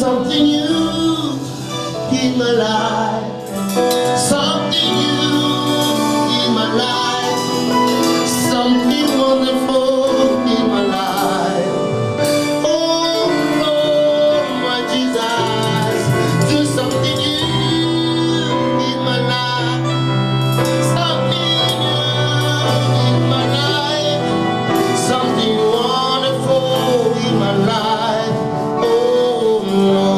something new in my life. Something new in my life. Something wonderful in my life. Oh Lord, my Jesus, do something new in my life. Something new in my life. Something wonderful in my life. Oh Lord.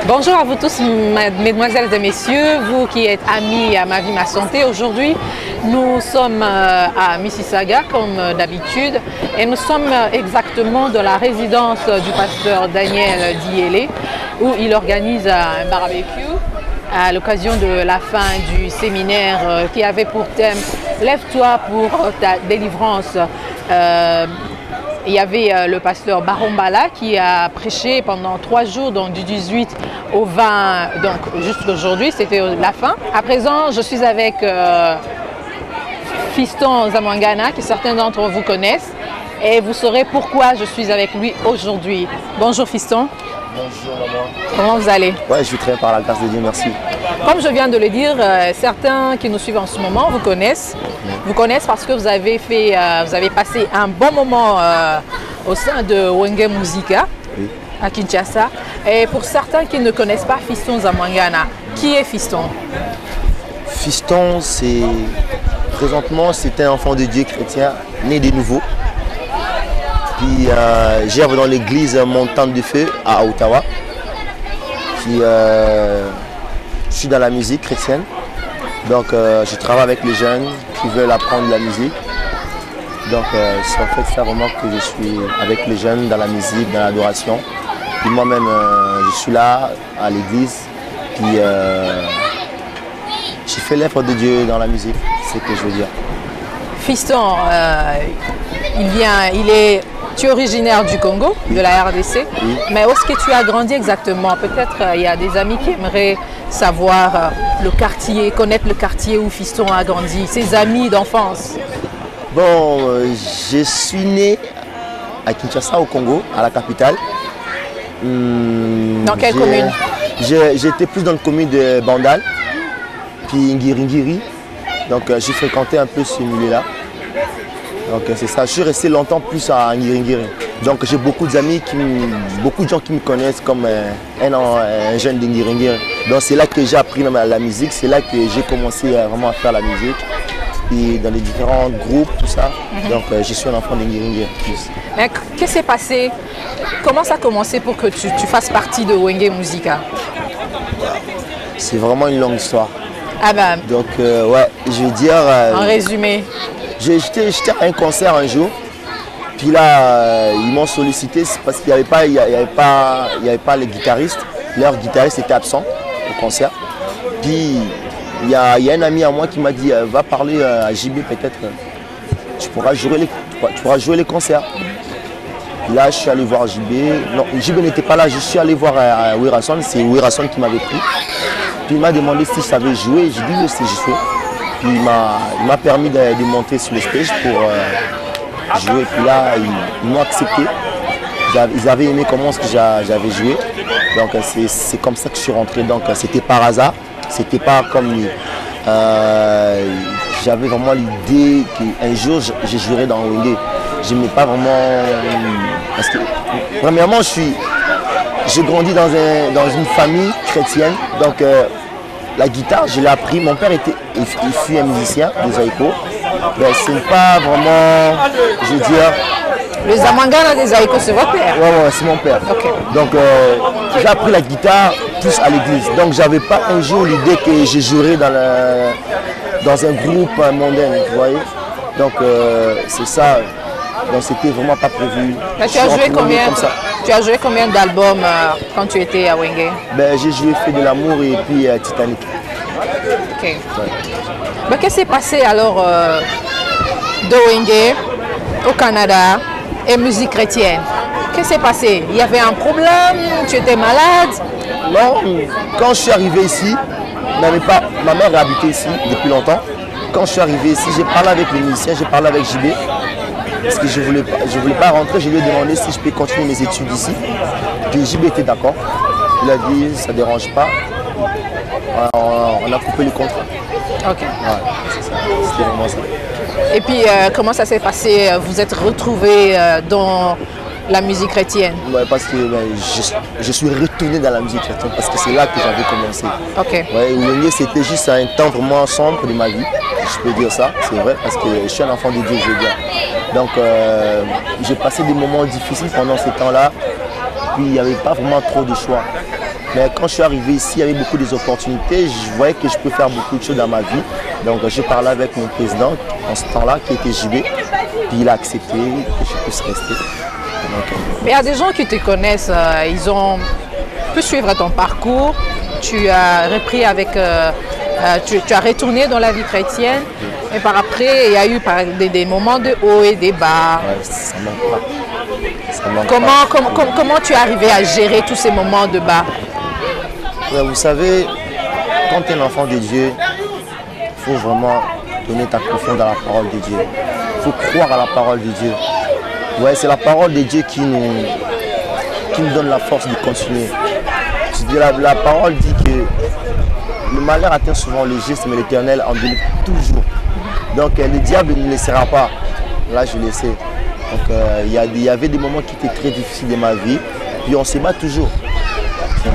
Bonjour à vous tous, mesdemoiselles et messieurs, vous qui êtes amis à Ma Vie, Ma Santé. Aujourd'hui, nous sommes à Mississauga, comme d'habitude, et nous sommes exactement dans la résidence du pasteur Daniel Diélé, où il organise un barbecue à l'occasion de la fin du séminaire qui avait pour thème « Lève-toi pour ta délivrance ». Il y avait le pasteur Barombala qui a prêché pendant 3 jours, donc du 18 au 20, donc jusqu'aujourd'hui, c'était la fin. À présent, je suis avec Fiston Zamwangana, que certains d'entre vous connaissent, et vous saurez pourquoi je suis avec lui aujourd'hui. Bonjour Fiston. Bonjour maman. Comment vous allez? Ouais, je vais très bien par la grâce de Dieu, merci. Comme je viens de le dire, certains qui nous suivent en ce moment vous connaissent. Vous connaissent parce que vous avez passé un bon moment au sein de Wenge Musica, oui, à Kinshasa. Et pour certains qui ne connaissent pas Fiston Zamwangana, qui est Fiston? Fiston, présentement, c'est un enfant de Dieu chrétien, né de nouveau. Puis j'œuvre dans l'église Montagne du Feu à Ottawa. Puis je suis dans la musique chrétienne. Donc je travaille avec les jeunes qui veulent apprendre la musique. Donc c'est en fait ça vraiment que je suis avec les jeunes dans la musique, dans l'adoration. Puis moi-même je suis là à l'église. Puis j'ai fait l'œuvre de Dieu dans la musique, c'est ce que je veux dire. Fiston, tu es originaire du Congo, oui, de la RDC, oui, mais où est-ce que tu as grandi exactement? Peut-être il y a des amis qui aimeraient savoir le quartier, connaître le quartier où Fiston a grandi, ses amis d'enfance. Bon, je suis né à Kinshasa au Congo, à la capitale. Dans quelle commune? J'étais plus dans la commune de Bandal, puis Ngiri. Donc j'ai fréquenté un peu ce milieu-là. Donc c'est ça, je suis resté longtemps plus à Ngiri. Donc j'ai beaucoup d'amis, beaucoup de gens qui me connaissent comme un jeune de Ngiri. Donc c'est là que j'ai appris la musique, c'est là que j'ai commencé vraiment à faire la musique. Et dans les différents groupes, tout ça. Donc je suis un enfant de Ngiri. Qu'est-ce qui s'est passé? Comment ça a commencé pour que tu fasses partie de Wenge Musica? C'est vraiment une longue histoire. Ah ben. Donc ouais, je veux dire... en résumé. J'étais à un concert un jour, puis là ils m'ont sollicité parce qu'il n'y avait pas les guitaristes, leur guitariste était absent au concert. Puis il y a un ami à moi qui m'a dit va parler à JB peut-être, tu pourras jouer les concerts. Là je suis allé voir JB, non JB n'était pas là, je suis allé voir Wirason, c'est Wirason qui m'avait pris. Puis il m'a demandé si je savais jouer, j'ai dit oui si je jouais. Puis il m'a permis de monter sur le stage pour jouer. Puis là, ils m'ont accepté. Ils avaient aimé comment j'avais joué. Donc c'est comme ça que je suis rentré. Donc c'était par hasard. C'était pas comme... j'avais vraiment l'idée qu'un jour, je jouerais dans Wenge. Je n'aimais pas vraiment... Parce que, premièrement, j'ai grandi dans une famille chrétienne. Donc la guitare, je l'ai appris. Mon père il fut un musicien de Zaïko. Mais ce n'est pas vraiment, je veux dire... Le Zamwangana des Zaïko, c'est votre père? Ouais, c'est mon père. Okay. Donc j'ai appris la guitare plus à l'église. Donc j'avais pas un jour l'idée que je jouerais dans un groupe mondain, vous voyez. Donc c'est ça. Donc c'était vraiment pas prévu. Mais tu as joué combien d'albums quand tu étais à Wenge? Ben, j'ai joué Fait de l'amour et puis Titanic. Ok. Ouais. Ben, qu'est-ce qui s'est passé alors de Wenge au Canada et musique chrétienne? Qu'est-ce qui s'est passé? Il y avait un problème? Tu étais malade? Non, quand je suis arrivé ici, ma mère habitait ici depuis longtemps. quand je suis arrivé ici, j'ai parlé avec les musiciens, j'ai parlé avec JB. Parce que je voulais pas rentrer, je lui ai demandé si je peux continuer mes études ici. Puis JB était d'accord. Il a dit ça ne dérange pas. On a coupé le contrat. Ok. Ouais, c'est ça. C'était vraiment ça. Et puis, comment ça s'est passé? Vous êtes retrouvés dans la musique chrétienne? Ouais, parce que je suis retourné dans la musique chrétienne parce que c'est là que j'avais commencé. Ok. Ouais, Wenge, c'était juste un temps vraiment sombre de ma vie. Je peux dire ça, c'est vrai, parce que je suis un enfant de Dieu, je veux dire. Donc, j'ai passé des moments difficiles pendant ces temps-là. Puis, il n'y avait pas vraiment trop de choix. Mais quand je suis arrivé ici, il y avait beaucoup d'opportunités. Je voyais que je peux faire beaucoup de choses dans ma vie. Donc, j'ai parlé avec mon président en ce temps-là, qui était JB. Puis, il a accepté que je puisse rester. Mais il y a des gens qui te connaissent, ils ont pu suivre ton parcours. Tu as repris avec, tu as retourné dans la vie chrétienne. Et par après, il y a eu des moments de haut et des bas. Ouais, ça manque pas. Ça manque pas. Comment tu es arrivé à gérer tous ces moments de bas? Ouais, vous savez, quand tu es un enfant de Dieu, il faut vraiment donner ta confiance dans la parole de Dieu. Il faut croire à la parole de Dieu. Ouais, c'est la parole de Dieu qui nous donne la force de continuer. La parole dit que le malheur atteint souvent le juste, mais l'Éternel en délivre toujours. Donc le diable ne laissera pas. Là, je le sais. Donc il y avait des moments qui étaient très difficiles de ma vie. Puis on se bat toujours. Puis,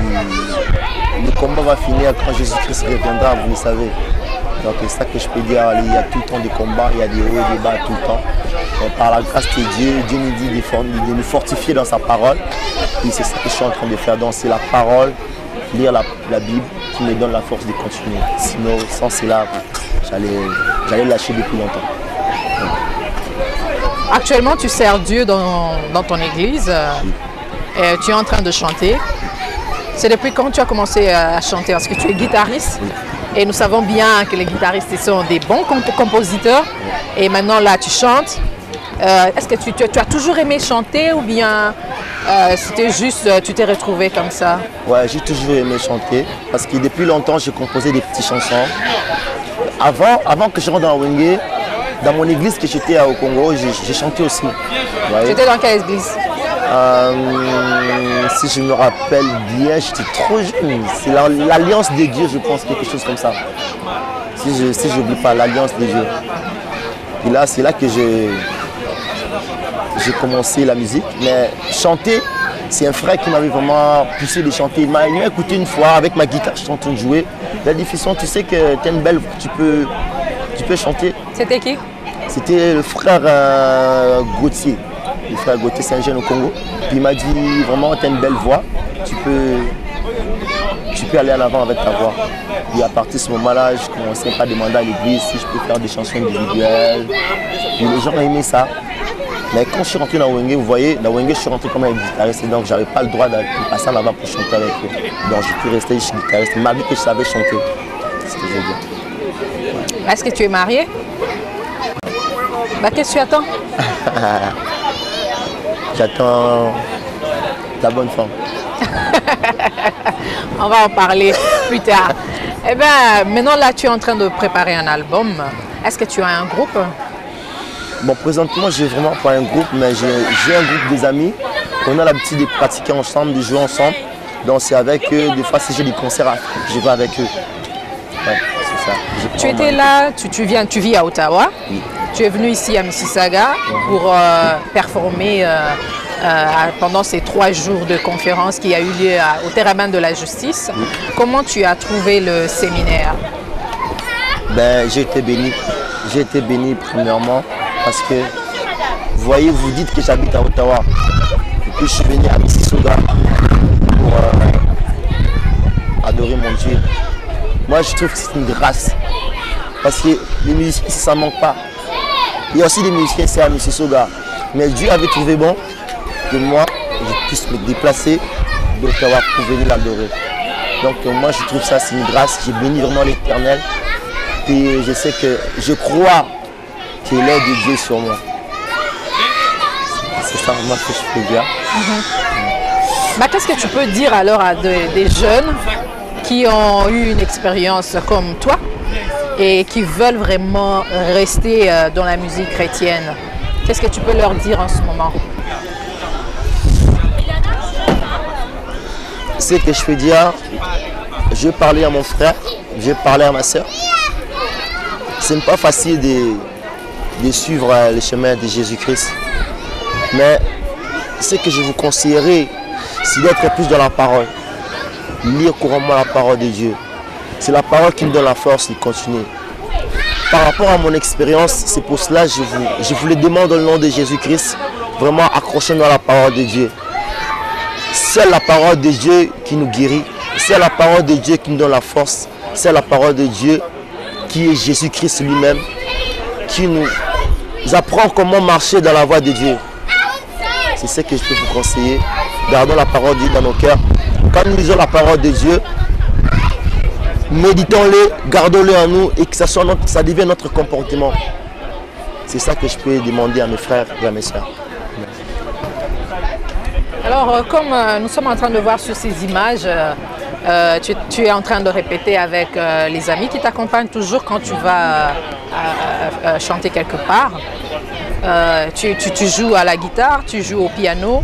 le combat va finir quand Jésus-Christ reviendra, vous le savez. Donc c'est ça que je peux dire. Il y a tout le temps des combats, il y a des hauts et des bas tout le temps. Et par la grâce de Dieu, Dieu nous dit de nous fortifier dans sa parole. Et c'est ça que je suis en train de faire. Donc c'est la parole, lire la Bible qui me donne la force de continuer. Sinon, sans cela, j'allais lâcher depuis longtemps. Actuellement, tu sers Dieu dans ton église. Et tu es en train de chanter. C'est depuis quand tu as commencé à chanter? Parce que tu es guitariste. Et nous savons bien que les guitaristes sont des bons compositeurs. Et maintenant, là, tu chantes. Est-ce que tu as toujours aimé chanter ou bien c'était juste, tu t'es retrouvé comme ça? Ouais, j'ai toujours aimé chanter. Parce que depuis longtemps, j'ai composé des petites chansons. Avant que je rentre dans Wenge, dans mon église que j'étais au Congo, j'ai chanté aussi. Tu étais dans quelle église? Si je me rappelle bien, j'étais trop jeune. C'est l'Alliance des dieux, je pense, quelque chose comme ça. Si je n'oublie pas, l'Alliance des dieux. Et là, c'est là que j'ai commencé la musique. Mais chanter, c'est un frère qui m'avait vraiment poussé de chanter. Il m'a écouté une fois avec ma guitare, je suis en train de jouer. Il a dit, Fisson, tu sais que tu es une belle, tu peux chanter. C'était qui? C'était le frère Gauthier. Le frère Gauthier, c'est un jeune au Congo. Puis il m'a dit, vraiment, tu as une belle voix. Tu peux aller en avant avec ta voix. Et à partir de ce moment-là, je commençais à demander à l'église si je peux faire des chansons individuelles. Et les gens ont aimé ça. Mais quand je suis rentré dans Wenge, vous voyez, dans Wenge, je suis rentré comme un guitariste. Donc, je n'avais pas le droit de passer en avant pour chanter avec eux. Donc, j'ai pu rester chez guitariste, malgré que je savais chanter. C'est ce que je veux dire. Ouais. Est-ce que tu es marié? Bah, qu'est-ce que tu attends? J'attends la bonne femme. On va en parler plus tard. Eh bien, maintenant, là, tu es en train de préparer un album. Est-ce que tu as un groupe? Bon, présentement, je n'ai vraiment pas un groupe, mais j'ai un groupe des amis. On a l'habitude de pratiquer ensemble, de jouer ensemble. Donc, c'est avec eux. Des fois, si j'ai des concerts, je vais avec eux. Ouais, c'est ça. Tu étais là, tu vis à Ottawa. Oui. Tu es venu ici à Mississauga pour performer pendant ces 3 jours de conférence qui a eu lieu au Terrain de la Justice. Oui. Comment tu as trouvé le séminaire? Ben, j'ai été béni. J'ai été béni premièrement parce que, vous voyez, vous dites que j'habite à Ottawa. Et puis je suis venu à Mississauga pour adorer mon Dieu. Moi, je trouve que c'est une grâce. Parce que les musiciens, ça ne manque pas. Il y a aussi des musiciens ici à Mississauga. Mais Dieu avait trouvé bon que moi, je puisse me déplacer d'Ottawa pour venir l'adorer. Donc moi, je trouve ça, c'est une grâce. J'ai béni vraiment l'Éternel. Et je sais que je crois qu'il est de Dieu sur moi. C'est ça vraiment que je peux dire. Bah, qu'est-ce que tu peux dire alors à des jeunes qui ont eu une expérience comme toi et qui veulent vraiment rester dans la musique chrétienne? Qu'est-ce que tu peux leur dire en ce moment? Ce que je peux dire, je vais parler à mon frère, je vais parler à ma soeur. Ce n'est pas facile de suivre le chemin de Jésus-Christ. Mais ce que je vous conseillerais, c'est d'être plus dans la parole. Lire couramment la parole de Dieu. C'est la parole qui me donne la force de continuer. Par rapport à mon expérience, c'est pour cela que je vous le demande au nom de Jésus-Christ, vraiment accrochez-nous à la parole de Dieu. C'est la parole de Dieu qui nous guérit. C'est la parole de Dieu qui nous donne la force. C'est la parole de Dieu qui est Jésus-Christ lui-même, qui nous apprend comment marcher dans la voie de Dieu. C'est ce que je peux vous conseiller. Gardons la parole de Dieu dans nos cœurs. Quand nous lisons la parole de Dieu, méditons-les, gardons-les en nous et que ça devienne notre comportement. C'est ça que je peux demander à mes frères et à mes soeurs. Alors, comme nous sommes en train de voir sur ces images, tu es en train de répéter avec les amis qui t'accompagnent toujours quand tu vas chanter quelque part. Tu joues à la guitare, tu joues au piano.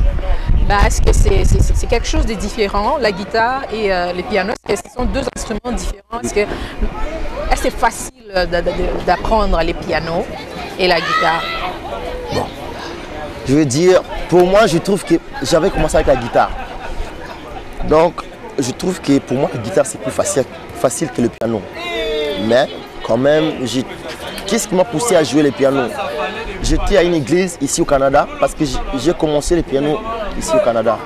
Ben, est-ce que c'est quelque chose de différent, la guitare et le piano? Est-ce que ce sont deux instruments différents? Est-ce que c'est facile d'apprendre les pianos et la guitare? Bon. Je veux dire, pour moi, je trouve que j'avais commencé avec la guitare. Donc, je trouve que pour moi, la guitare, c'est plus facile que le piano. Mais, quand même, qu'est-ce qui m'a poussé à jouer le piano? J'étais à une église ici au Canada parce que j'ai commencé le piano ici au Canada.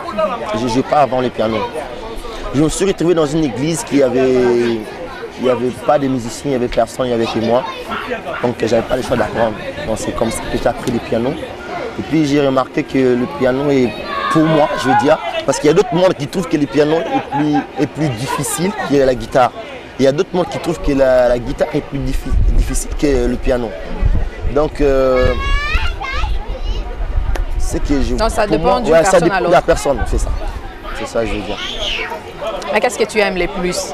Je ne jouais pas avant le piano. Je me suis retrouvé dans une église qui avait... Il n'y avait pas de musiciens, il n'y avait personne, il n'y avait que moi. Donc, je n'avais pas le choix d'apprendre. Donc, c'est comme ça que j'ai appris le piano. Et puis j'ai remarqué que le piano est, pour moi, je veux dire, parce qu'il y a d'autres mondes qui trouvent que le piano est plus difficile que la guitare. Il y a d'autres mondes qui trouvent que la guitare est plus difficile que le piano. Donc, c'est que je... Donc ça dépend d'une personne à l'autre. Ça dépend de la personne, c'est ça. C'est ça que je veux dire. Mais qu'est-ce que tu aimes le plus?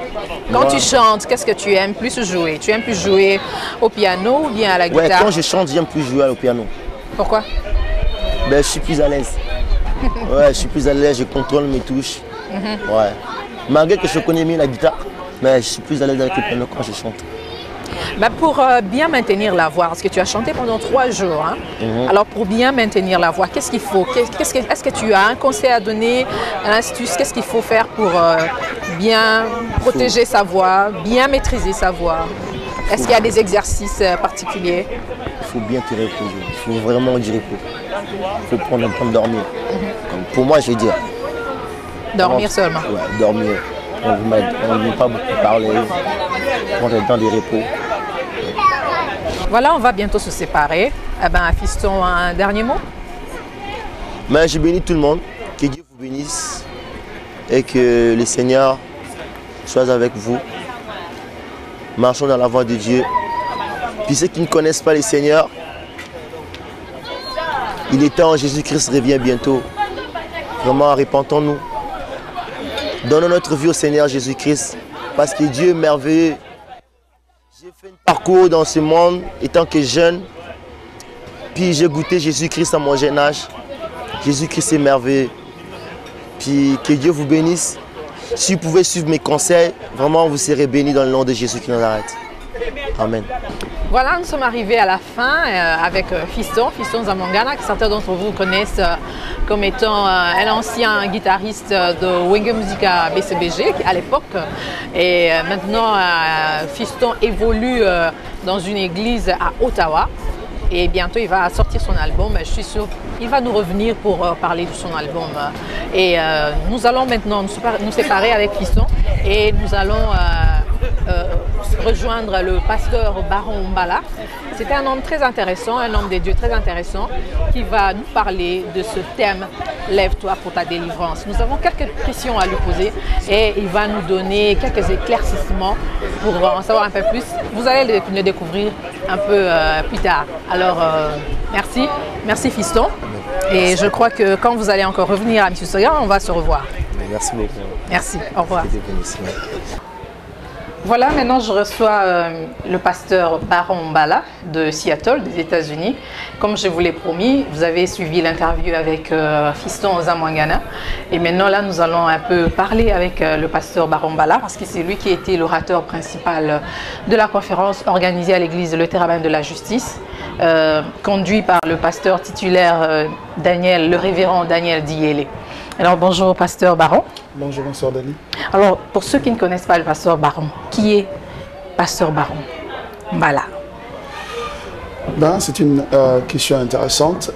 Quand tu chantes, qu'est-ce que tu aimes plus jouer? Tu aimes plus jouer au piano ou bien à la guitare? Ouais, quand je chante, j'aime plus jouer au piano. Pourquoi? Ben, je suis plus à l'aise. Ouais, je suis plus à l'aise, je contrôle mes touches. Ouais. Malgré que je connais mieux la guitare, mais je suis plus à l'aise avec le piano quand je chante. Ben pour bien maintenir la voix, parce que tu as chanté pendant 3 jours, hein? Alors pour bien maintenir la voix, qu'est-ce qu'il faut? Est-ce que tu as un conseil à donner, une astuce? Qu'est-ce qu'il faut faire pour bien protéger sa voix, bien maîtriser sa voix? Est-ce qu'il y a des exercices particuliers? Il faut bien te reposer, il faut vraiment du repos. Il faut prendre un temps de dormir. Pour moi, je veux dire. Dormir seulement? Ouais, dormir. On ne veut pas beaucoup parler, prendre un temps de repos. Voilà, on va bientôt se séparer. Eh ben, Fiston, un dernier mot? Mais je bénis tout le monde, que Dieu vous bénisse et que le Seigneur soit avec vous. Marchons dans la voie de Dieu. Puis ceux qui ne connaissent pas le Seigneur, il est temps, Jésus-Christ revient bientôt. Vraiment, repentons-nous. Donnons notre vie au Seigneur Jésus-Christ parce que Dieu est merveilleux. J'ai fait un parcours dans ce monde étant que jeune. Puis j'ai goûté Jésus-Christ à mon jeune âge. Jésus-Christ est merveilleux. Puis que Dieu vous bénisse. Si vous pouvez suivre mes conseils, vraiment vous serez bénis dans le nom de Jésus qui nous arrête. Amen. Voilà, nous sommes arrivés à la fin avec Fiston Zamangana, que certains d'entre vous connaissent comme étant un ancien guitariste de Wenge Musica BCBG à l'époque. Et maintenant, Fiston évolue dans une église à Ottawa. Et bientôt, il va sortir son album. Je suis sûre qu'il va nous revenir pour parler de son album. Et nous allons maintenant nous séparer avec Fiston et nous allons rejoindre le pasteur Baron Mbala. C'était un homme très intéressant, un homme de Dieu très intéressant qui va nous parler de ce thème « Lève-toi pour ta délivrance ». Nous avons quelques questions à lui poser et il va nous donner quelques éclaircissements pour en savoir un peu plus. Vous allez le découvrir un peu plus tard. Alors, merci Fiston. Et je crois que quand vous allez encore revenir à Mississauga, on va se revoir. Merci beaucoup. Merci, au revoir. Voilà, maintenant je reçois le pasteur Baron Mbala de Seattle, des États-Unis. Comme je vous l'ai promis, vous avez suivi l'interview avec Fiston Zamwangana. Et maintenant là, nous allons un peu parler avec le pasteur Baron Mbala parce que c'est lui qui était l'orateur principal de la conférence organisée à l'église Le Terrain de la Justice, conduit par le pasteur titulaire le révérend Daniel Diélé. Alors bonjour pasteur Baron. Bonjour, bonsoir Dani. Alors pour ceux qui ne connaissent pas le pasteur Baron, qui est pasteur Baron Mbala? Ben, c'est une question intéressante.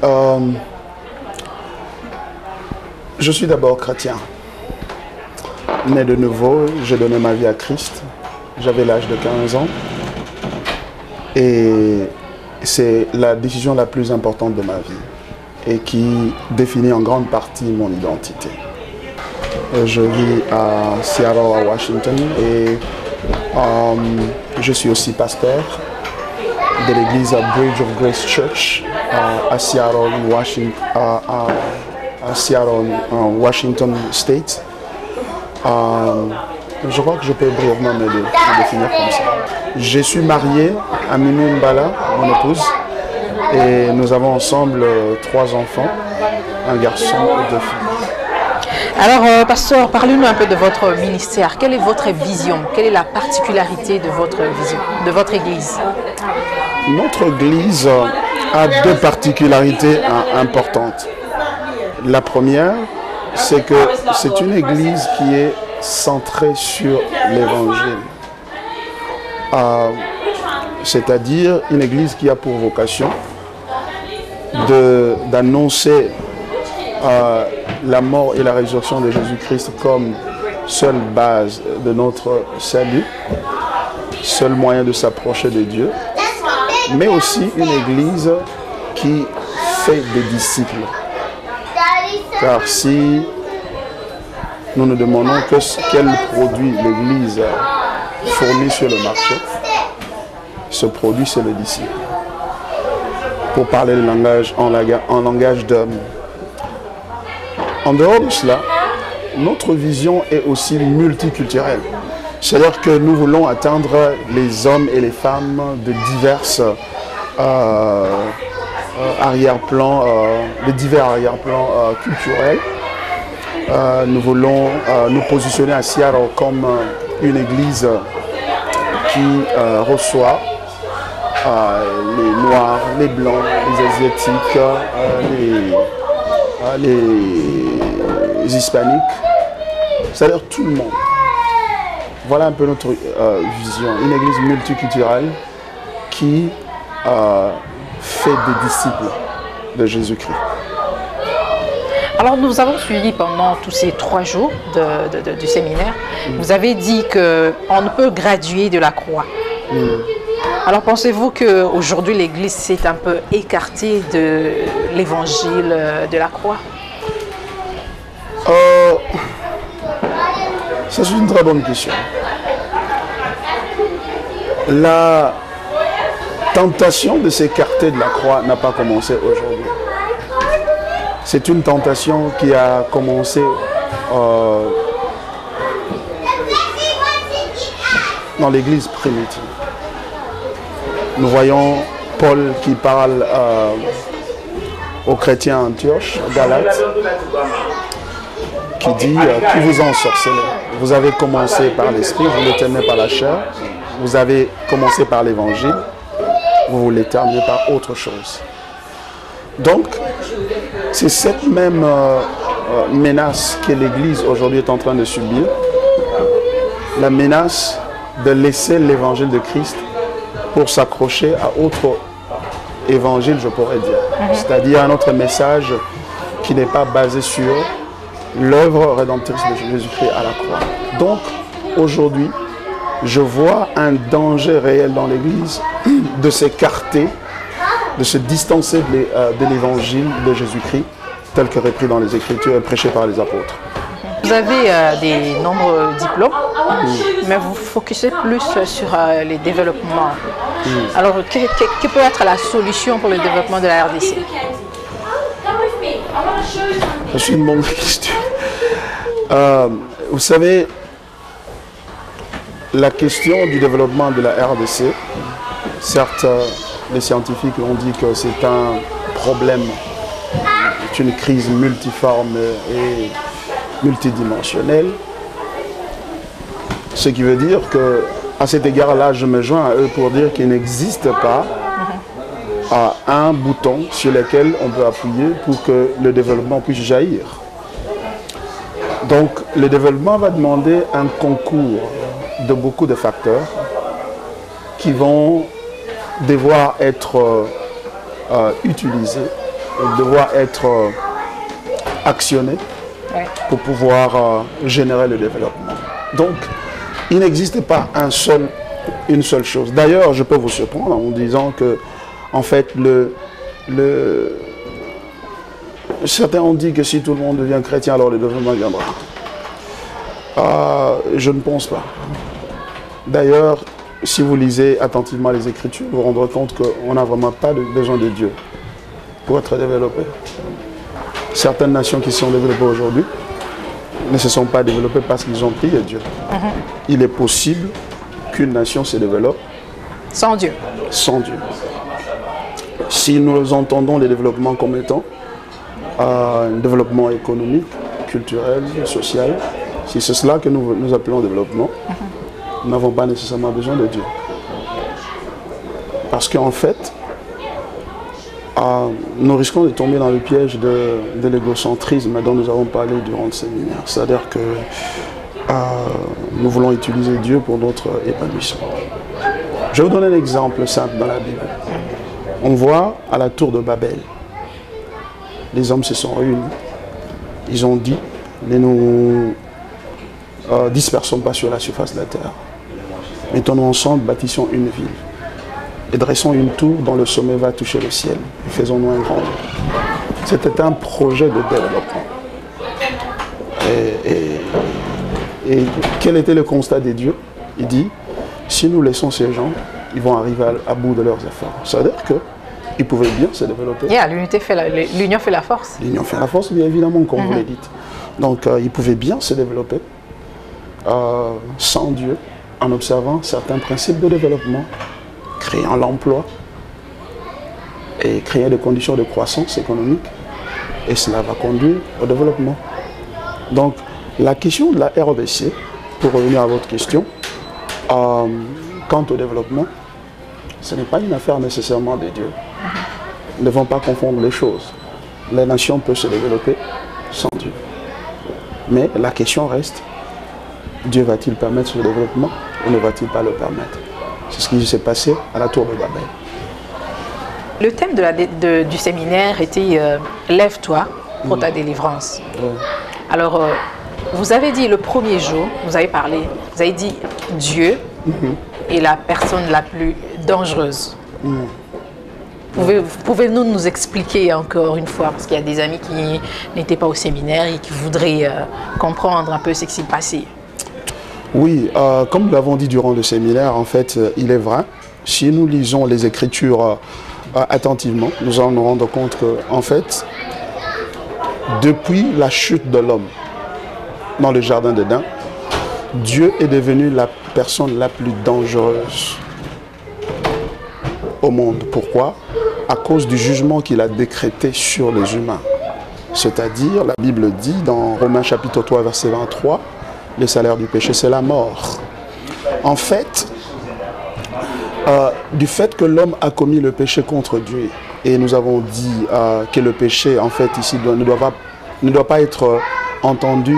Je suis d'abord chrétien. Né de nouveau, j'ai donné ma vie à Christ. J'avais l'âge de 15 ans. Et c'est la décision la plus importante de ma vie et qui définit en grande partie mon identité. Je vis à Seattle, à Washington, et je suis aussi pasteur de l'église Bridge of Grace Church à Seattle, Washington State. Je crois que je peux brièvement me définir comme ça. Je suis marié à Mimi Mbala, mon épouse, et nous avons ensemble 3 enfants, un garçon et 2 filles. Alors, pasteur, parlez-nous un peu de votre ministère. Quelle est votre vision? Quelle est la particularité de votre vision, de votre église? Notre église a 2 particularités importantes. La première, c'est que c'est une église qui est centrée sur l'évangile. C'est-à-dire une église qui a pour vocation d'annoncer la mort et la résurrection de Jésus-Christ comme seule base de notre salut, seul moyen de s'approcher de Dieu, mais aussi une église qui fait des disciples. Car si nous nous demandons quel produit l'église fournit sur le marché, ce produit c'est le disciple. Pour parler le langage en langage d'homme. En dehors de cela, notre vision est aussi multiculturelle. C'est-à-dire que nous voulons atteindre les hommes et les femmes de diverses arrière-plans, de divers arrière-plans culturels. Nous voulons nous positionner à Seattle comme une église qui reçoit les Noirs, les Blancs, les Asiatiques, les Hispaniques, c'est-à-dire tout le monde. Voilà un peu notre vision, une église multiculturelle qui fait des disciples de Jésus-Christ. Alors nous avons suivi pendant tous ces 3 jours du séminaire, vous avez dit qu'on ne peut graduer de la croix. Alors pensez-vous qu'aujourd'hui l'église s'est un peu écartée de l'évangile de la croix? Ça, c'est une très bonne question. La tentation de s'écarter de la croix n'a pas commencé aujourd'hui. C'est une tentation qui a commencé dans l'église primitive. Nous voyons Paul qui parle aux chrétiens à Antioche, Galates, qui dit qui vous a ensorcelé. Vous avez commencé par l'esprit, vous voulez terminer par la chair. Vous avez commencé par l'évangile, vous voulez terminer par autre chose. Donc, c'est cette même menace que l'Église aujourd'hui est en train de subir, la menace de laisser l'évangile de Christ pour s'accrocher à autre évangile, je pourrais dire. C'est-à-dire un autre message qui n'est pas basé sur l'œuvre rédemptrice de Jésus-Christ à la croix. Donc, aujourd'hui, je vois un danger réel dans l'Église de s'écarter, de se distancer de l'évangile de Jésus-Christ tel que repris dans les Écritures et prêché par les apôtres. Vous avez des nombreux diplômes, mais vous focussez plus sur les développements. Alors, quelle peut être la solution pour le développement de la RDC? C'est une bonne question. Vous savez, la question du développement de la RDC, certes, les scientifiques ont dit que c'est un problème, c'est une crise multiforme et multidimensionnelle. Ce qui veut dire que, à cet égard-là, je me joins à eux pour dire qu'il n'existe pas un bouton sur lequel on peut appuyer pour que le développement puisse jaillir. Donc, le développement va demander un concours de beaucoup de facteurs qui vont devoir être utilisés, devoir être actionnés pour pouvoir générer le développement. Donc, il n'existe pas une seule chose. D'ailleurs, je peux vous surprendre en disant que, en fait, certains ont dit que si tout le monde devient chrétien, alors le développement viendra. Je ne pense pas. D'ailleurs, si vous lisez attentivement les Écritures, vous vous rendrez compte qu'on n'a vraiment pas besoin de Dieu pour être développé. Certaines nations qui sont développées aujourd'hui ne se sont pas développées parce qu'ils ont prié Dieu. Il est possible qu'une nation se développe sans Dieu. Sans Dieu. Si nous entendons le développement comme étant un développement économique, culturel, social, si c'est cela que nous appelons développement, nous n'avons pas nécessairement besoin de Dieu. Parce qu'en fait, nous risquons de tomber dans le piège de l'égocentrisme dont nous avons parlé durant le séminaire. C'est-à-dire que nous voulons utiliser Dieu pour notre épanouissement. Je vais vous donner un exemple simple dans la Bible. On voit à la tour de Babel, les hommes se sont réunis. Ils ont dit, ne nous dispersons pas sur la surface de la terre. Mettons-nous ensemble, bâtissons une ville. Et dressons une tour dont le sommet va toucher le ciel. Et faisons-nous un grand. C'était un projet de développement. Et quel était le constat des dieux? Il dit, si nous laissons ces gens, ils vont arriver à bout de leurs efforts. C'est-à-dire qu'ils pouvaient bien se développer. L'union fait la force. L'union fait la force, bien évidemment, comme vous l'avez dit. Donc, ils pouvaient bien se développer sans Dieu, en observant certains principes de développement, créant l'emploi et créer des conditions de croissance économique. Et cela va conduire au développement. Donc, la question de la RDC, pour revenir à votre question, quant au développement, ce n'est pas une affaire nécessairement de Dieu. Nous ne devons pas confondre les choses. Les nations peuvent se développer sans Dieu. Mais la question reste, Dieu va-t-il permettre ce développement ou ne va-t-il pas le permettre? C'est ce qui s'est passé à la tour de Babel. Le thème du séminaire était Lève-toi pour ta délivrance. Alors, vous avez dit le premier jour, vous avez parlé, vous avez dit Dieu est la personne la plus dangereuse. Pouvez-vous nous expliquer encore une fois, parce qu'il y a des amis qui n'étaient pas au séminaire et qui voudraient comprendre un peu ce qui s'est passé. Oui, comme nous l'avons dit durant le séminaire, en fait, il est vrai, si nous lisons les Écritures attentivement, nous allons nous rendre compte que, en fait, depuis la chute de l'homme dans le jardin d'Éden, Dieu est devenu la personne la plus dangereuse au monde. Pourquoi? À cause du jugement qu'il a décrété sur les humains. C'est-à-dire, la Bible dit dans Romains chapitre 3, verset 23, le salaire du péché, c'est la mort. En fait, du fait que l'homme a commis le péché contre Dieu, et nous avons dit que le péché, en fait, ici, ne doit pas être entendu,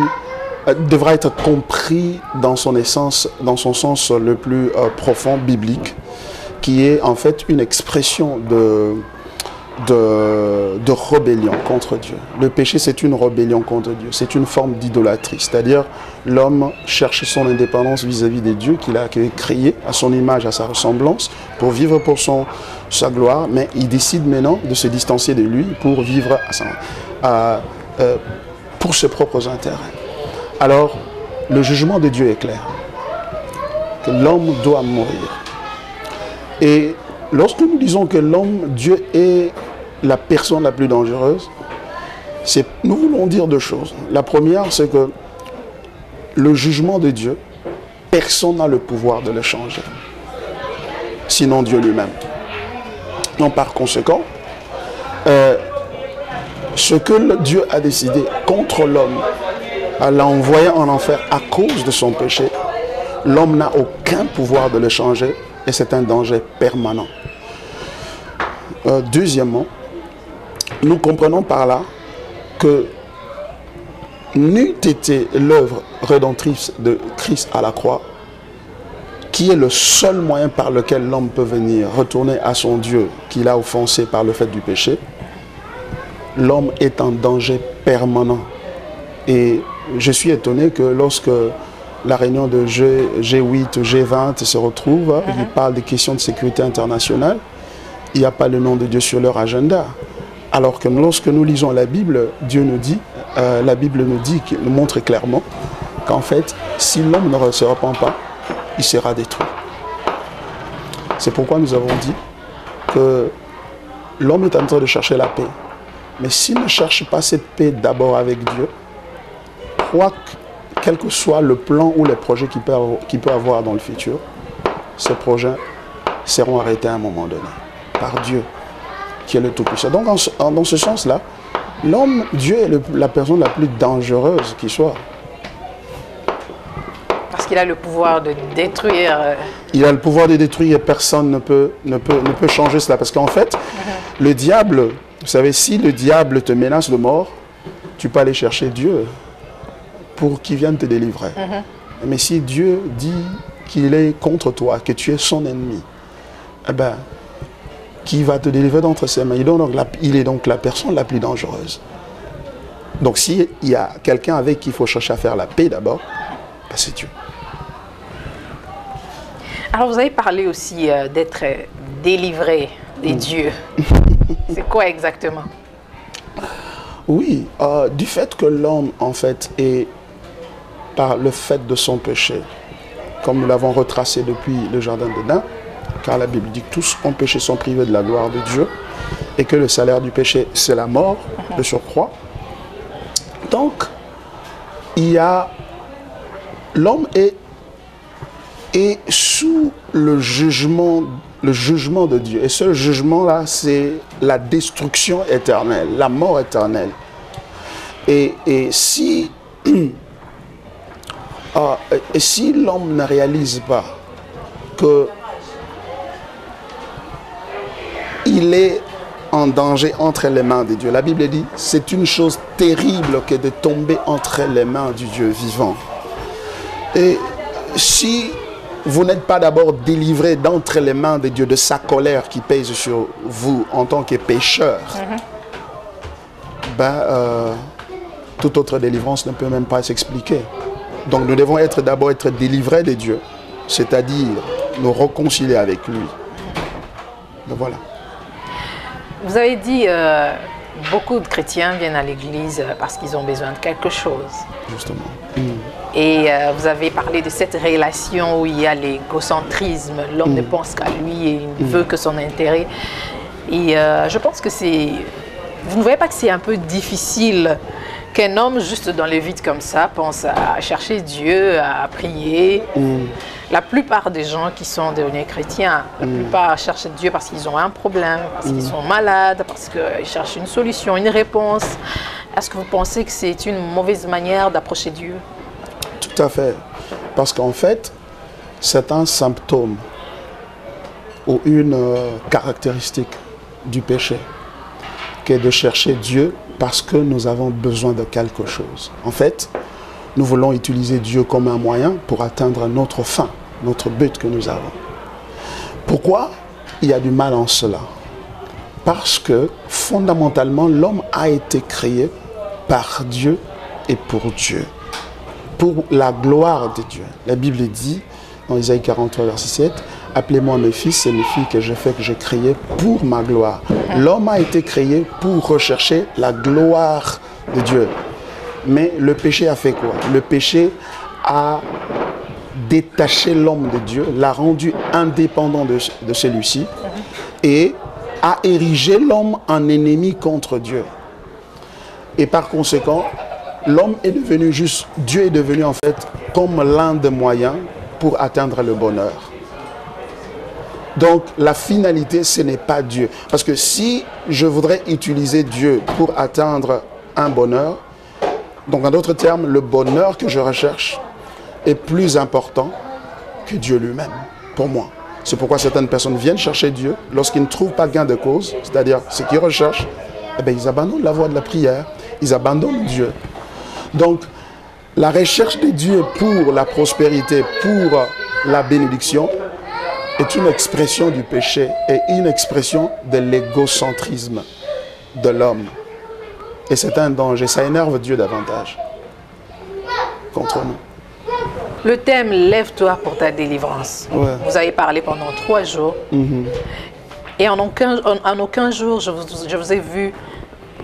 devra être compris dans son essence, dans son sens le plus profond, biblique, qui est en fait une expression de rébellion contre Dieu. Le péché, c'est une rébellion contre Dieu, c'est une forme d'idolâtrie, c'est-à-dire l'homme cherche son indépendance vis-à-vis de Dieu qu'il a créé à son image, à sa ressemblance, pour vivre pour sa gloire, mais il décide maintenant de se distancier de lui pour vivre pour ses propres intérêts. Alors, le jugement de Dieu est clair, que l'homme doit mourir. Et lorsque nous disons que Dieu est la personne la plus dangereuse, nous voulons dire deux choses. La première, c'est que le jugement de Dieu personne n'a le pouvoir de le changer, sinon Dieu lui-même. Donc par conséquent, ce que Dieu a décidé contre l'homme, en l'envoyant en enfer à cause de son péché, l'homme n'a aucun pouvoir de le changer et c'est un danger permanent. Deuxièmement, nous comprenons par là que n'eût été l'œuvre rédemptrice de Christ à la croix, qui est le seul moyen par lequel l'homme peut venir retourner à son Dieu qu'il a offensé par le fait du péché, l'homme est en danger permanent. Et je suis étonné que lorsque la réunion de G8, G20 se retrouve, ils parlent des questions de sécurité internationale, il n'y a pas le nom de Dieu sur leur agenda. Alors que lorsque nous lisons la Bible, Dieu nous dit, la Bible nous montre clairement qu'en fait, si l'homme ne se repent pas, il sera détruit. C'est pourquoi nous avons dit que l'homme est en train de chercher la paix. Mais s'il ne cherche pas cette paix d'abord avec Dieu, quel que soit le plan ou les projets qu'il peut avoir dans le futur, ces projets seront arrêtés à un moment donné par Dieu, qui est le Tout-Puissant. Donc, dans ce sens-là, l'homme, Dieu est la personne la plus dangereuse qui soit. Parce qu'il a le pouvoir de détruire. Il a le pouvoir de détruire et personne ne peut changer cela. Parce qu'en fait, le diable, vous savez, si le diable te menace de mort, tu peux aller chercher Dieu pour qu'il vienne te délivrer. Mais si Dieu dit qu'il est contre toi, que tu es son ennemi, eh ben, qui va te délivrer d'entre ses mains? Il est donc la personne la plus dangereuse. Donc s'il y a quelqu'un avec qui il faut chercher à faire la paix d'abord, ben c'est Dieu. Alors vous avez parlé aussi d'être délivré des dieux. C'est quoi exactement? Oui, du fait que l'homme en fait est, par le fait de son péché, comme nous l'avons retracé depuis le jardin d'Éden, car la Bible dit que tous ont péché, sont privés de la gloire de Dieu, et que le salaire du péché, c'est la mort, de surcroît. Donc, l'homme est sous le jugement de Dieu. Et ce jugement-là, c'est la destruction éternelle, la mort éternelle. Et si l'homme ne réalise pas que il est en danger entre les mains de Dieu. La Bible dit, c'est une chose terrible que de tomber entre les mains du Dieu vivant. Et si vous n'êtes pas d'abord délivré d'entre les mains de Dieu, de sa colère qui pèse sur vous en tant que pécheur, toute autre délivrance ne peut même pas s'expliquer. Donc nous devons d'abord être délivrés de Dieu, c'est-à-dire nous réconcilier avec lui. Donc voilà. Vous avez dit, beaucoup de chrétiens viennent à l'église parce qu'ils ont besoin de quelque chose. Justement. Et vous avez parlé de cette relation où il y a l'égocentrisme. L'homme ne pense qu'à lui et il ne veut que son intérêt. Et je pense que c'est... Vous ne voyez pas que c'est un peu difficile qu'un homme, juste dans le vide comme ça, pense à chercher Dieu, à prier. La plupart des gens qui sont devenus chrétiens, la plupart cherchent Dieu parce qu'ils ont un problème, parce qu'ils sont malades, parce qu'ils cherchent une solution, une réponse. Est-ce que vous pensez que c'est une mauvaise manière d'approcher Dieu? Tout à fait. Parce qu'en fait, c'est un symptôme ou une caractéristique du péché, qui est de chercher Dieu parce que nous avons besoin de quelque chose. En fait, nous voulons utiliser Dieu comme un moyen pour atteindre notre fin, notre but que nous avons. Pourquoi il y a du mal en cela? Parce que fondamentalement, l'homme a été créé par Dieu et pour Dieu, pour la gloire de Dieu. La Bible dit, dans Isaïe 43, verset 7, « Appelez-moi mes fils et mes filles que j'ai créés pour ma gloire. » L'homme a été créé pour rechercher la gloire de Dieu. Mais le péché a fait quoi? Le péché a détaché l'homme de Dieu, l'a rendu indépendant de celui-ci et a érigé l'homme en ennemi contre Dieu. Et par conséquent, l'homme est devenu juste, Dieu est devenu en fait comme l'un des moyens pour atteindre le bonheur. Donc, la finalité, ce n'est pas Dieu. Parce que si je voudrais utiliser Dieu pour atteindre un bonheur, donc en d'autres termes, le bonheur que je recherche est plus important que Dieu lui-même, pour moi. C'est pourquoi certaines personnes viennent chercher Dieu lorsqu'ils ne trouvent pas gain de cause, c'est-à-dire ce qu'ils recherchent, eh bien, ils abandonnent la voie de la prière, ils abandonnent Dieu. Donc, la recherche de Dieu pour la prospérité, pour la bénédiction, est une expression du péché et une expression de l'égocentrisme de l'homme. Et c'est un danger, ça énerve Dieu davantage contre nous. Le thème « Lève-toi pour ta délivrance ». Ouais. Vous avez parlé pendant 3 jours. Et en aucun jour, je vous ai vu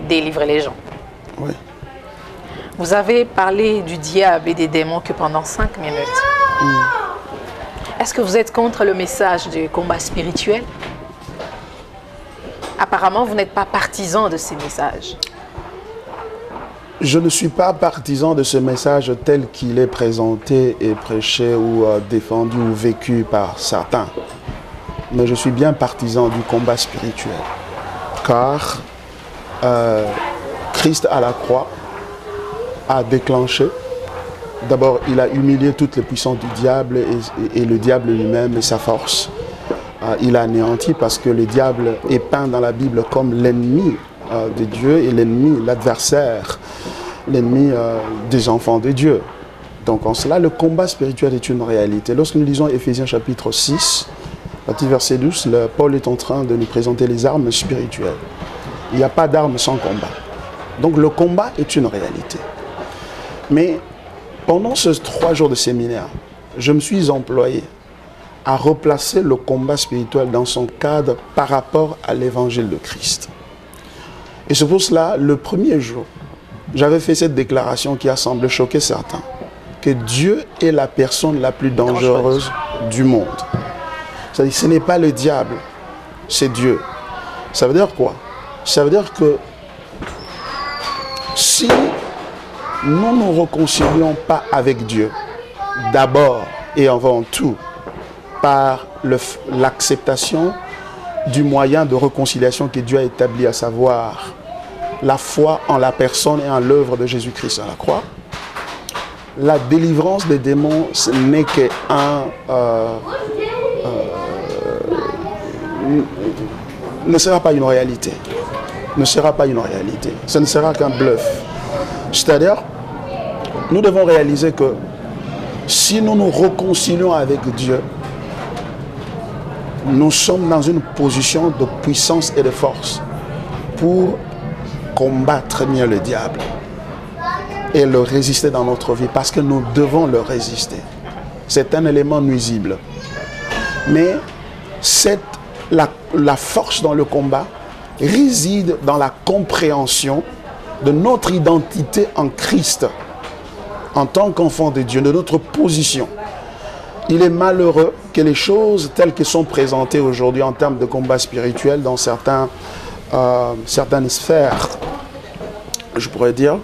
délivrer les gens. Oui. Vous avez parlé du diable et des démons que pendant 5 minutes. Est-ce que vous êtes contre le message du combat spirituel? Apparemment, vous n'êtes pas partisan de ces messages. Je ne suis pas partisan de ce message tel qu'il est présenté et prêché ou défendu ou vécu par certains. Mais je suis bien partisan du combat spirituel. Car Christ à la croix a déclenché. D'abord, il a humilié toutes les puissances du diable et le diable lui-même et sa force. Il a anéanti parce que le diable est peint dans la Bible comme l'ennemi de Dieu et l'ennemi, l'adversaire, l'ennemi des enfants de Dieu. Donc en cela, le combat spirituel est une réalité. Lorsque nous lisons Éphésiens chapitre 6, petit verset 12, Paul est en train de nous présenter les armes spirituelles. Il n'y a pas d'armes sans combat. Donc le combat est une réalité. Mais pendant ces 3 jours de séminaire, je me suis employé à replacer le combat spirituel dans son cadre par rapport à l'évangile de Christ. Et c'est pour cela, le premier jour, j'avais fait cette déclaration qui a semblé choquer certains, que Dieu est la personne la plus dangereuse du monde. C'est-à-dire, ce n'est pas le diable, c'est Dieu. Ça veut dire quoi? Ça veut dire que si nous ne nous réconcilions pas avec Dieu, d'abord et avant tout, par l'acceptation du moyen de réconciliation que Dieu a établi, à savoir la foi en la personne et en l'œuvre de Jésus-Christ à la croix, la délivrance des démons n'est qu'un... ne sera pas une réalité. Ne sera pas une réalité. Ce ne sera qu'un bluff. C'est-à-dire, nous devons réaliser que si nous nous réconcilions avec Dieu, nous sommes dans une position de puissance et de force pour combattre mieux le diable et le résister dans notre vie, parce que nous devons le résister. C'est un élément nuisible. Mais la force dans le combat réside dans la compréhension de notre identité en Christ, en tant qu'enfant de Dieu, de notre position. Il est malheureux que les choses telles qu'elles sont présentées aujourd'hui en termes de combat spirituel dans certaines sphères, je pourrais dire,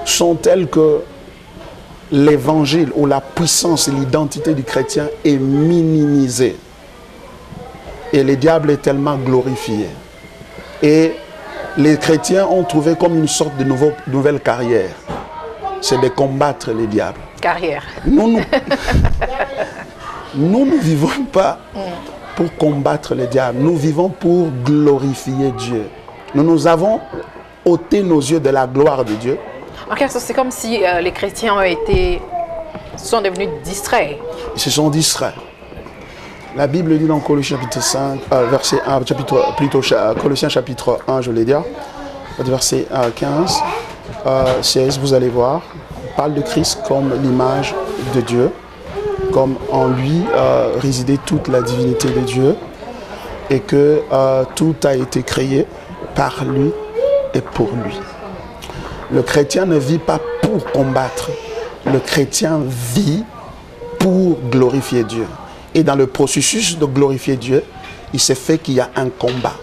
sont telles que l'évangile ou la puissance et l'identité du chrétien est minimisée. Et le diable est tellement glorifié. Et les chrétiens ont trouvé comme une sorte de nouvelle carrière. C'est de combattre les diables. Carrière. Nous ne vivons pas pour combattre les diables. Nous vivons pour glorifier Dieu. Nous avons ôté nos yeux de la gloire de Dieu. Ok, c'est comme si les chrétiens sont devenus distraits. Ils se sont distraits. La Bible dit dans Colossiens chapitre 5, verset 1, Colossiens chapitre 1, je voulais dire, verset 15, 16, vous allez voir, on parle de Christ comme l'image de Dieu, comme en lui résidait toute la divinité de Dieu, et que tout a été créé par lui et pour lui. Le chrétien ne vit pas pour combattre, le chrétien vit pour glorifier Dieu. Et dans le processus de glorifier Dieu, il s'est fait qu'il y a un combat.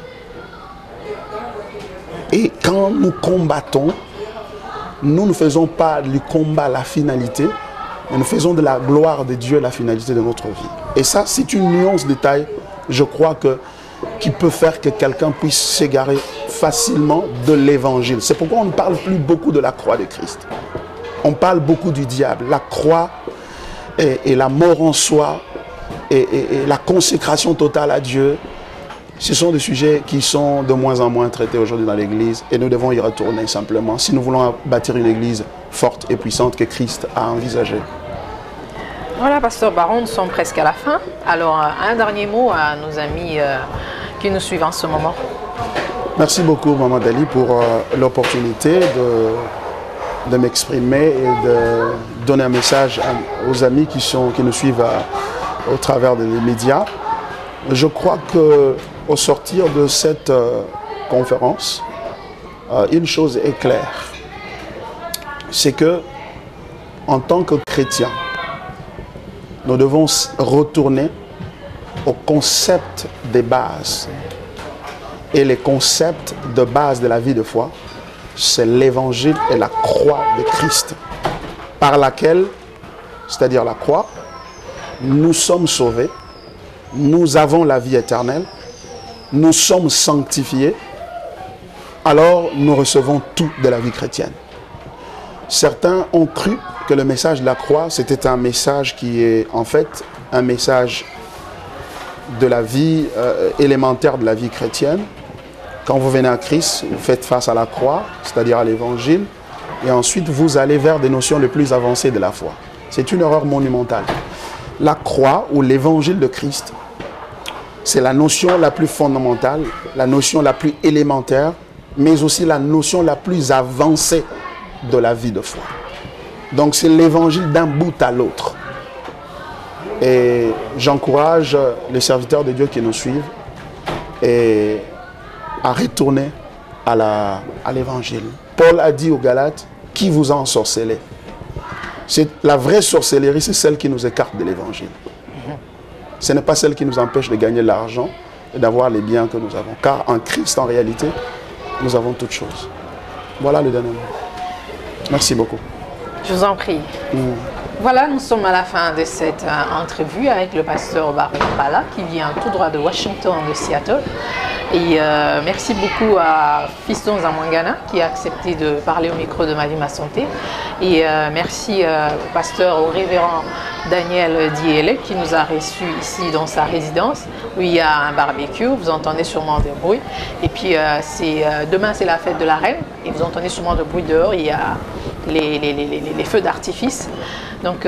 Et quand nous combattons, nous ne faisons pas du combat la finalité, mais nous faisons de la gloire de Dieu la finalité de notre vie. Et ça, c'est une nuance de taille, je crois, qui peut faire que quelqu'un puisse s'égarer facilement de l'évangile. C'est pourquoi on ne parle plus beaucoup de la croix de Christ. On parle beaucoup du diable. La croix et la mort en soi et la consécration totale à Dieu, ce sont des sujets qui sont de moins en moins traités aujourd'hui dans l'Église et nous devons y retourner simplement si nous voulons bâtir une Église forte et puissante que Christ a envisagée. Voilà, Pasteur Baron, nous sommes presque à la fin. Alors, un dernier mot à nos amis qui nous suivent en ce moment. Merci beaucoup, Maman Dali, pour l'opportunité de m'exprimer et de donner un message aux amis qui nous suivent au travers des médias. Je crois qu'au sortir de cette conférence, une chose est claire. C'est que, en tant que chrétiens, nous devons retourner au concept des bases. Et les concepts de base de la vie de foi, c'est l'évangile et la croix de Christ, par laquelle, c'est-à-dire la croix, nous sommes sauvés, nous avons la vie éternelle, nous sommes sanctifiés, alors nous recevons tout de la vie chrétienne. Certains ont cru que le message de la croix, c'était un message qui est en fait un message de la vie élémentaire de la vie chrétienne. Quand vous venez à Christ, vous faites face à la croix, c'est-à-dire à l'évangile, et ensuite vous allez vers des notions les plus avancées de la foi. C'est une erreur monumentale. La croix ou l'évangile de Christ, c'est la notion la plus fondamentale, la notion la plus élémentaire, mais aussi la notion la plus avancée de la vie de foi. Donc c'est l'évangile d'un bout à l'autre. Et j'encourage les serviteurs de Dieu qui nous suivent à retourner à l'évangile. Paul a dit aux Galates, qui vous a ensorcelé? La vraie sorcellerie, c'est celle qui nous écarte de l'évangile. Ce n'est pas celle qui nous empêche de gagner l'argent et d'avoir les biens que nous avons. Car en Christ, en réalité, nous avons toutes choses. Voilà le dernier mot. Merci beaucoup. Je vous en prie. Voilà, nous sommes à la fin de cette entrevue avec le pasteur Baron Bala qui vient tout droit de Washington, de Seattle. Et merci beaucoup à Fiston Zamwangana qui a accepté de parler au micro de Ma Vie, Ma Santé. Et merci au pasteur, au révérend Daniel Diele qui nous a reçus ici dans sa résidence où il y a un barbecue, vous entendez sûrement des bruits. Et puis demain c'est la fête de la reine et vous entendez sûrement des bruits dehors, il y a les feux d'artifice. Donc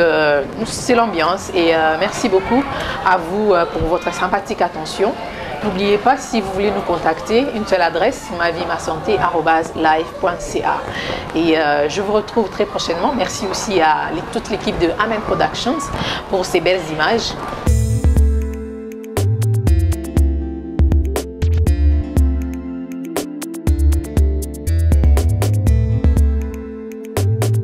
c'est l'ambiance et merci beaucoup à vous pour votre sympathique attention. N'oubliez pas, si vous voulez nous contacter, une seule adresse, maviemasanté@live.ca. Et je vous retrouve très prochainement. Merci aussi à toute l'équipe de Amen Productions pour ces belles images.